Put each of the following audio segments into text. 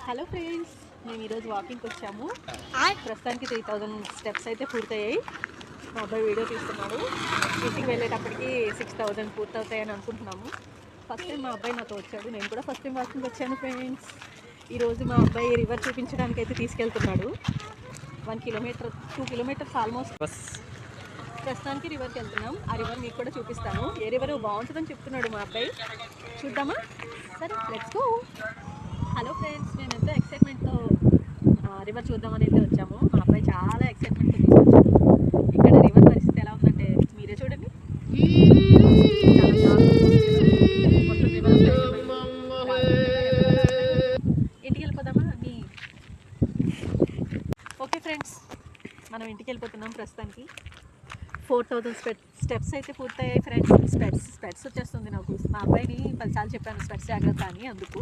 Hello friends, మేము ఈరోజు వాకింగ్కి వచ్చాము. ప్రస్తుతానికి 3000 స్టెప్స్ అయితే పూర్తయ్యాయి. మా అబ్బాయి వీడియో తీస్తున్నాడు. ఇంటికి వెళ్ళేటప్పటికి 6000 పూర్తవుతాయని అనుకుంటున్నాము. ఫస్ట్ టైం మా అబ్బాయి నాతో వచ్చాడు. నేను కూడా ఫస్ట్ టైం వాకింగ్ వచ్చాను ఫ్రెండ్స్. ఈరోజు మా అబ్బాయి రివర్ చూపించడానికి అయితే తీసుకెళ్తున్నాడు. 1 కిలోమీటర్ 2 కిలోమీటర్స్ ఆల్మోస్ట్. ప్రస్తుతానికి రివర్కి వెళ్తున్నాం. ఆ రివర్ మీకు కూడా చూపిస్తాను. ఏ రివర్ బాగుంటుందని చెప్తున్నాడు మా అబ్బాయి. చూద్దామా? సరే, లెట్స్ గో. హలో ఫ్రెండ్స్, మేము ఎంతో ఎక్సైట్మెంట్తో రివర్ చూద్దామని అయితే వచ్చాము. మా అబ్బాయి చాలా ఎక్సైట్మెంట్తో తీసుకొచ్చాడు. ఇక్కడ రివర్ పరిస్థితి ఎలా ఉందంటే మీరే చూడండి. మొత్తం రివర్ ఇంటికి వెళ్ళిపోదామా మీ? ఓకే ఫ్రెండ్స్, మనం ఇంటికి వెళ్ళిపోతున్నాం. ప్రస్తుతానికి 4000 స్టెప్స్ అయితే పూర్తయ్యాయి ఫ్రెండ్స్. స్పెట్స్ వచ్చేస్తుంది నాకు. మా అబ్బాయిని 10 సార్లు చెప్పాను స్పెట్స్ జాగ్రత్త అని. అందుకు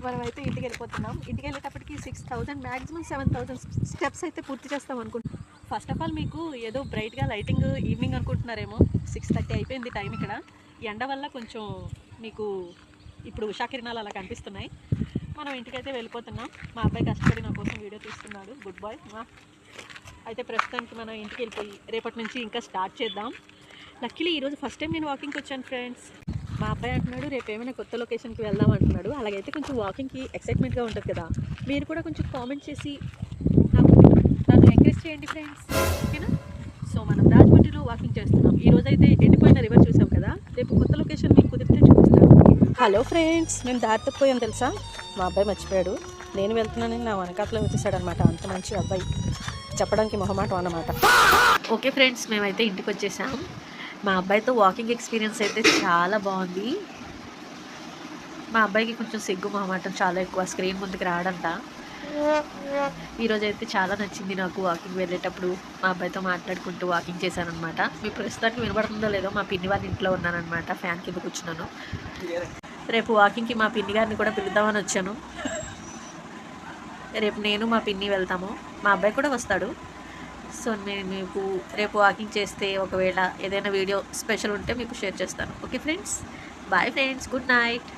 మనమైతే ఇంటికి వెళ్ళిపోతున్నాం. ఇంటికి వెళ్ళేటప్పటికి 6000 మ్యాక్సిమం 7000 స్టెప్స్ అయితే పూర్తి చేస్తాం అనుకుంటున్నాం. ఫస్ట్ ఆఫ్ ఆల్ మీకు ఏదో బ్రైట్గా లైటింగ్ ఈవినింగ్ అనుకుంటున్నారేమో. 6:30 అయిపోయింది టైం. ఇక్కడ ఎండ వల్ల కొంచెం మీకు ఇప్పుడు ఉషాకిరణాలు అలా కనిపిస్తున్నాయి. మనం ఇంటికైతే వెళ్ళిపోతున్నాం. మా అబ్బాయి కష్టపడి నా కోసం వీడియో తీస్తున్నాడు. Good boy. అయితే ప్రస్తుతానికి మనం ఇంటికి వెళ్ళిపోయి రేపటి నుంచి ఇంకా స్టార్ట్ చేద్దాం. లక్కీలీ ఈరోజు ఫస్ట్ టైం నేను వాకింగ్కి వచ్చాను ఫ్రెండ్స్. మా అబ్బాయి అంటున్నాడు రేపు ఏమైనా కొత్త లొకేషన్కి వెళ్దాం అంటున్నాడు. అలాగైతే కొంచెం వాకింగ్కి ఎక్సైట్మెంట్గా ఉంటుంది కదా. మీరు కూడా కొంచెం కామెంట్ చేసి నన్ను ఎంకరేజ్ చేయండి ఫ్రెండ్స్, ఓకేనా? సో మనం రాజమండ్రిలో వాకింగ్ చేస్తున్నాం. ఈరోజు అయితే ఎండిపోయిన రివర్ చూసాం కదా. రేపు కొత్త లొకేషన్ మీకు కుదిరితే చూపిస్తాను. హలో ఫ్రెండ్స్, మేము దారి తప్పిపోయాం తెలుసా. మా అబ్బాయి మర్చిపోయాడు. నేను వెళ్తున్నానని నా వెనకాతలో వచ్చేసాడు అనమాట. అంత మంచి అబ్బాయి, చెప్పడానికి మొహమాటం అన్నమాట. ఓకే ఫ్రెండ్స్, మేమైతే ఇంటికి వచ్చేసాం. మా అబ్బాయితో వాకింగ్ ఎక్స్పీరియన్స్ అయితే చాలా బాగుంది. మా అబ్బాయికి కొంచెం సిగ్గు మొహమాటం చాలా ఎక్కువ, స్క్రీన్ ముందుకు రాడంట. ఈరోజు అయితే చాలా నచ్చింది నాకు వాకింగ్ వెళ్ళేటప్పుడు. మా అబ్బాయితో మాట్లాడుకుంటూ వాకింగ్ చేశానమాట. మీ ప్రస్తుతానికి వినబడుతుందో లేదో, మా పిన్ని వాళ్ళ ఇంట్లో ఉన్నానమాట. ఫ్యాన్ కింద కూర్చున్నాను. రేపు వాకింగ్కి మా పిన్ని గారిని కూడా పిలుద్దామని వచ్చాను. రేపు నేను మా పిన్ని వెళ్తాము. మా అబ్బాయి కూడా వస్తాడు. సో నేను మీకు రేపు వాకింగ్ చేస్తే ఒకవేళ ఏదైనా వీడియో స్పెషల్ ఉంటే మీకు షేర్ చేస్తాను. Okay friends, bye friends, good night.